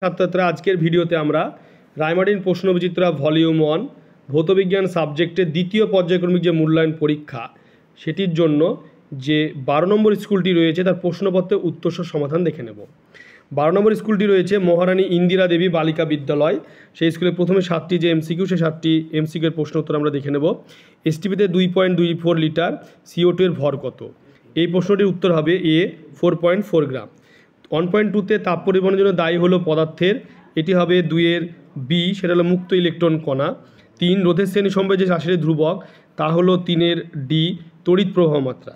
ছাত্রছাত্রীরা আজকের ভিডিওতে আমরা রায়মার্টিন প্রশ্নবিচিত্রা ভলিউম 1 ভৌতবিজ্ঞান সাবজেক্টের দ্বিতীয় পর্যায়ক্রমিক যে মূল্যায়ন পরীক্ষা সেটির জন্য যে 12 নম্বর স্কুলটি রয়েছে তার প্রশ্নপত্রের উত্তরসহ সমাধান দেখে নেব। 12 নম্বর স্কুলটি রয়েছে মহারানী ইন্দিরা দেবী বালিকা বিদ্যালয়। সেই স্কুলে প্রথমে 7টি যে এমসিকিউ সেই 7টি এমসিকিউ এর প্রশ্ন উত্তর আমরা দেখে নেব। এসটিপিতে 2.24 লিটার CO2 এর ভর কত? এই প্রশ্নটির উত্তর হবে এ 4.4 গ্রাম। 1.2তে তাপ পরিবহনের জন্য দায়ী হলো পদার্থের, এটি হবে 2-এর বি, সেটা হলো মুক্ত ইলেকট্রন কণা। 3 রোধের শ্রেণী সম্পর্কে যে রাশির ধ্রুবক তা হলো 3-এর ডি, তড়িৎ প্রবাহ মাত্রা।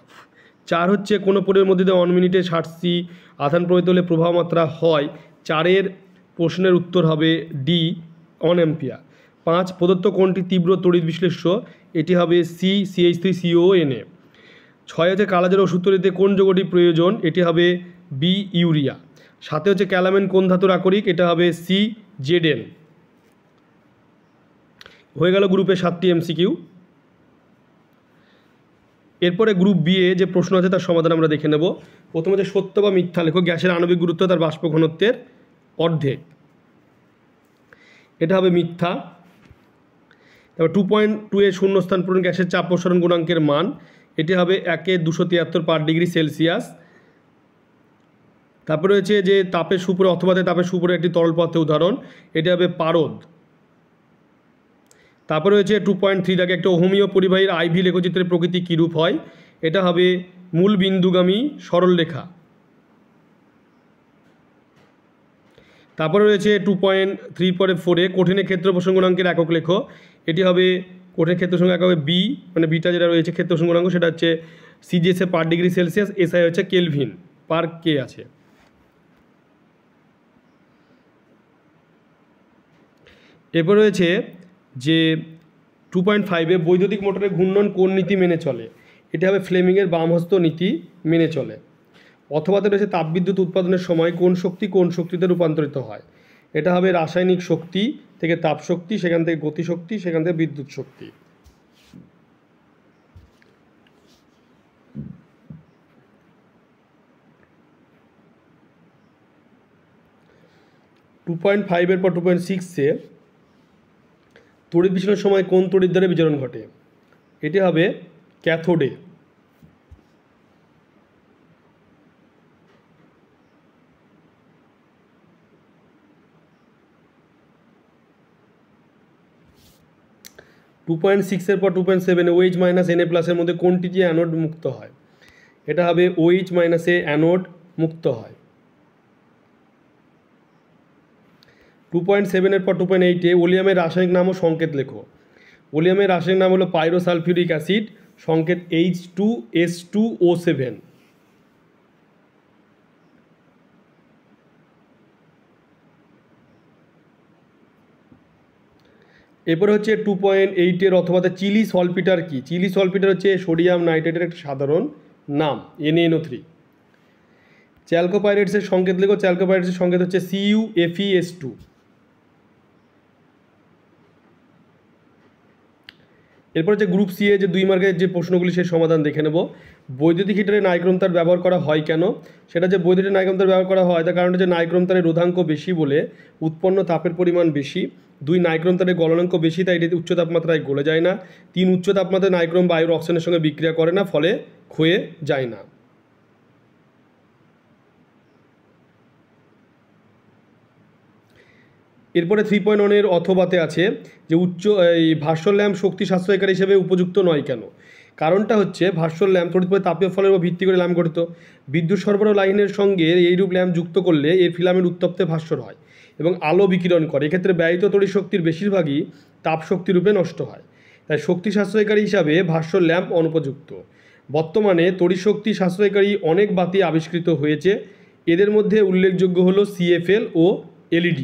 4 হচ্ছে কোনো পরিবের মধ্যে 1 মিনিটে 60C আধান প্রবাহিত হলে প্রবাহ মাত্রা হয়। 4-এর প্রশ্নের উত্তর হবে ডি 1 অ্যাম্পিয়ার। 5 প্রদত্ত কোনটি তীব্র তড়িৎ বিশ্লেষ্য? এটি হবে সি CH3CONA। 6 হচ্ছে কালাজ্বর ওষুধ তৈরিতে কোন যৌগটি প্রয়োজন? এটি হবে বি ইউরিয়া। 7 হচ্ছে ক্যালামেন কোন ধাতুর আকরিক? এটা হবে সি জেডেন। হয়ে গেল গ্রুপে 7টি এমসিকিউ। এরপরে গ্রুপ বি এ যে প্রশ্ন আছে তার সমাধান আমরা দেখে নেব। প্রথমে হচ্ছে সত্য বা মিথ্যা লেখো। গ্যাসের আণবিক গুরুত্ব তার বাষ্প ঘনত্বের অর্ধেক, এটা হবে মিথ্যা। তারপর 2.2 এর শূন্যস্থান পূরণ গ্যাসের চাপ প্রসারণ গুণাঙ্কের মান, এটি হবে 1/273/ডিগ্রি সেলসিয়াস। তারপরে রয়েছে যে তাপের সুপরে অথবা তাপের সুপরে একটি তরল পদার্থের উদাহরণ, এটি হবে পারদ। তারপরে রয়েছে 2.3 দাগে একটা অহমীয় পরিবাহীর আইভি লেখচিত্রের প্রকৃতি কীরূপ হয়? এটা হবে মূল বিন্দুগামী সরল রেখা। তারপরে রয়েছে 2.3 পরে 4-এ কঠিনের ক্ষেত্র প্রসারণ গুণাঙ্কের একক লেখো। এটি হবে কঠিন ক্ষেত্র সংখ্যা একক হবে বি, মানে বিটা যেটা রয়েছে ক্ষেত্র প্রসারণ গুণাঙ্ক সেটা হচ্ছে CGS/ডিগ্রি সেলসিয়াস, SI হচ্ছে কেলভিন পার কে আছে। এরপর রয়েছে যে 2.5-এ বৈদ্যুতিক মোটরের ঘূর্ণন কোন নীতি মেনে চলে? এটা হবে ফ্লেমিংয়ের বামহস্ত নীতি মেনে চলে। অথবাতে রয়েছে তাপবিদ্যুৎ উৎপাদনের সময় কোন শক্তি কোন শক্তিতে রূপান্তরিত হয়? এটা হবে রাসায়নিক শক্তি থেকে তাপ শক্তি, সেখান থেকে গতিশক্তি, সেখান থেকে বিদ্যুৎ শক্তি। টু 2.5-এর পর 2.6-এ তড়িৎ বিচরণের সময় কোন তড়িৎদ্বারে বিচরণ ঘটে? এটি হবে ক্যাথোডে। টু 2.6-এর পর 2.7-এ OH - Na+-এর মধ্যে কোনটি দিয়ে অ্যানোড মুক্ত হয়? এটা হবে OH - A অ্যানোড মুক্ত হয়। 2.7-এর পর 2.8-এ ওলিয়ামের রাসায়নিক নাম ও সংকেত লেখো। ওলিয়ামের রাসায়নিক নাম হলো পাইরোসালফিউরিক অ্যাসিড, সংকেত H2S2O7। এরপরে হচ্ছে 2.8-এর অথবা চিলি সলপিটার কি? চিলি সলপিটার হচ্ছে সোডিয়াম নাইট্রেটের একটা সাধারণ নাম, NaNO3। চ্যালকোপাইরেটসের সংকেত লেখো। চ্যালকোপাইরেটসের সংকেত হচ্ছে CuFeS2। এরপর হচ্ছে গ্রুপ সি এ যে 2 মার্কের যে প্রশ্নগুলি সেই সমাধান দেখে নেব। বৈদ্যুতিক হিটারে নাইক্রোম তার ব্যবহার করা হয় কেন? সেটা যে বৈদ্যুতিক নাইক্রোম তার ব্যবহার করা হয় তার কারণ হচ্ছে নাইক্রোম তারের রোধাঙ্ক বেশি বলে উৎপন্ন তাপের পরিমাণ বেশি। 2 নাইক্রোম তারের গলনাঙ্ক বেশি, তাই এটি উচ্চ তাপমাত্রায় গলে যায় না। 3 উচ্চ তাপমাত্রায় নাইক্রোম বায়ুর অক্সিজেনের সঙ্গে বিক্রিয়া করে না, ফলে ক্ষয়ে যায় না। এরপরে 3.1-এর অথবাতে আছে যে ভাস্বর ল্যাম্প শক্তি সাশ্রয়কারী হিসেবে উপযুক্ত নয় কেন? কারণটা হচ্ছে ভাস্বর ল্যাম্প তড়িৎ তাপীয় ফলের উপর ভিত্তি করে ল্যাম্প গঠিত। বিদ্যুৎ সরবরাহ লাইনের সঙ্গে এইরূপ ল্যাম্প যুক্ত করলে এর ফিলামেন্ট উত্তপ্তে ভাস্বর হয় এবং আলো বিকিরণ করে। এক্ষেত্রে ব্যয়িত তড়িৎ শক্তির বেশিরভাগই তাপ শক্তি রূপে নষ্ট হয়, তাই শক্তি সাশ্রয়কারী হিসাবে ভাস্বর ল্যাম্প অনুপযুক্ত। বর্তমানে তড়িৎ শক্তি সাশ্রয়কারী অনেক বাতি আবিষ্কৃত হয়েছে, এদের মধ্যে উল্লেখযোগ্য হলো CFL ও LED।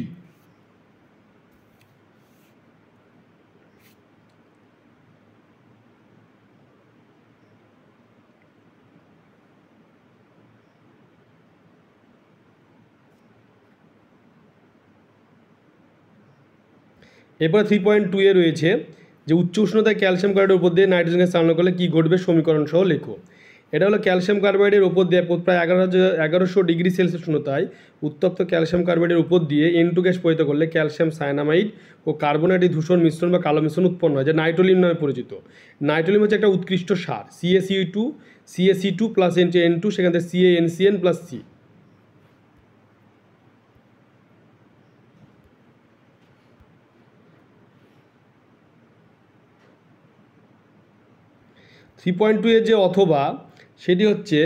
এরপরে 3.2-এ রয়েছে যে উচ্চ উষ্ণতায় ক্যালসিয়াম ক্লোরাইডের উপর দিয়ে নাইট্রোজেন গ্যাস চালনা করলে কী ঘটবে? সমীকরণ সহ লেখো। এটা হলো ক্যালসিয়াম কার্বাইডের উপর দিয়ে প্রায় 1100 ডিগ্রি সেলসিয়াস উষ্ণতায় উত্তপ্ত ক্যালসিয়াম কার্বাইডের উপর দিয়ে N2 গ্যাস পরিত করলে ক্যালসিয়াম সায়ানামাইড ও কার্বনেটের দূষণ মিশ্রণ বা কালো মিশ্রণ উৎপন্ন হয়, যা নাইট্রোলিন নামে পরিচিত। নাইট্রোলিন হচ্ছে একটা উৎকৃষ্ট সার, CaC2 প্লাস N2, সেখান থেকে CaNCN plus C। Three point two এর যে অথবা সেটি হচ্ছে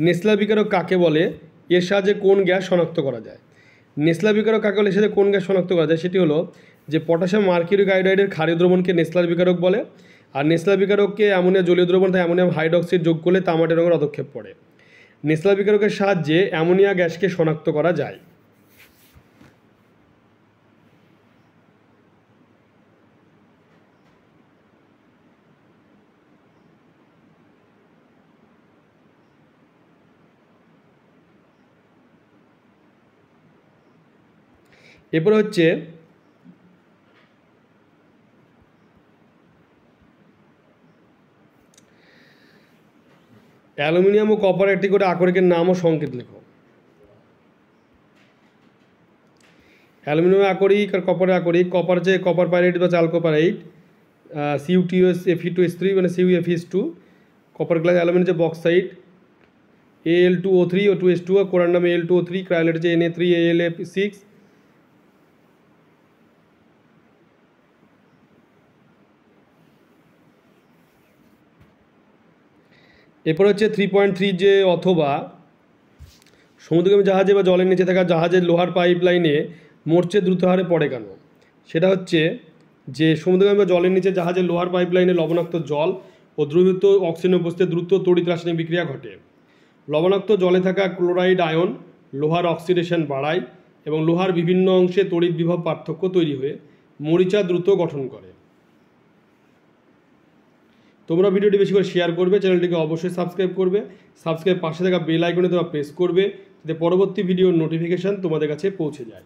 নেসলা বিকারক কাকে বলে, এর সাহায্যে কোন গ্যাস শনাক্ত করা যায়। নেসলা বিকারক কাকে বলে, এর সাথে কোন গ্যাস শনাক্ত করা যায়, সেটি হলো যে পটাশিয়াম মার্কিউরিক আয়োডাইডের ক্ষারীয় দ্রবণকে নেসলার বিকারক বলে। আর নেসলা বিকারককে অ্যামোনিয়া জলীয় দ্রবণ তাই অ্যামোনিয়াম হাইড্রক্সাইড যোগ করলে তামাটে রঙের অধক্ষেপ পড়ে। নেসলা বিকারকের সাহায্যে অ্যামোনিয়া গ্যাসকে শনাক্ত করা যায়। এরপরে হচ্ছে অ্যালুমিনিয়াম ও কপার একটি করে আকরিকের নাম ও সংকেত লেখো। অ্যালুমিনিয়াম আকরিক আর কপারের আকরিক। কপার হচ্ছে কপার পাইরাইট বা চালকোপারাইট, CuTs Fe2S3 মানে CuFeS2। Copper glass. অ্যালুমিনিয়াম হচ্ছে বক্সাইট, Al2O3 ও 2S2, কোরার নামে Al2O3, ক্রায়োলেট হচ্ছে Na3Al6। এরপর হচ্ছে 3.3 যে অথবা সমুদ্রগামী জাহাজে বা জলের নিচে থাকা জাহাজের লোহার পাইপ লাইনে মরচে দ্রুত হারে পড়ে কেন। সেটা হচ্ছে যে সমুদ্রগামী বা জলের নিচে জাহাজের লোহার পাইপ লাইনে লবণাক্ত জল ও দ্রবীভূত অক্সিজেনের উপস্থিতিতে দ্রুত তড়িৎ রাসায়নিক বিক্রিয়া ঘটে। লবণাক্ত জলে থাকা ক্লোরাইড আয়ন লোহার অক্সিডেশন বাড়ায় এবং লোহার বিভিন্ন অংশে তড়িৎ বিভব পার্থক্য তৈরি হয়ে মরিচা দ্রুত গঠন করে। তোমরা ভিডিওটি বেশি করে শেয়ার করবে, চ্যানেলটিকে অবশ্যই সাবস্ক্রাইব করবে। সাবস্ক্রাইব পাশে থাকা বেল আইকনে তোমরা প্রেস করবে যাতে পরবর্তী ভিডিওর নোটিফিকেশান তোমাদের কাছে পৌঁছে যায়।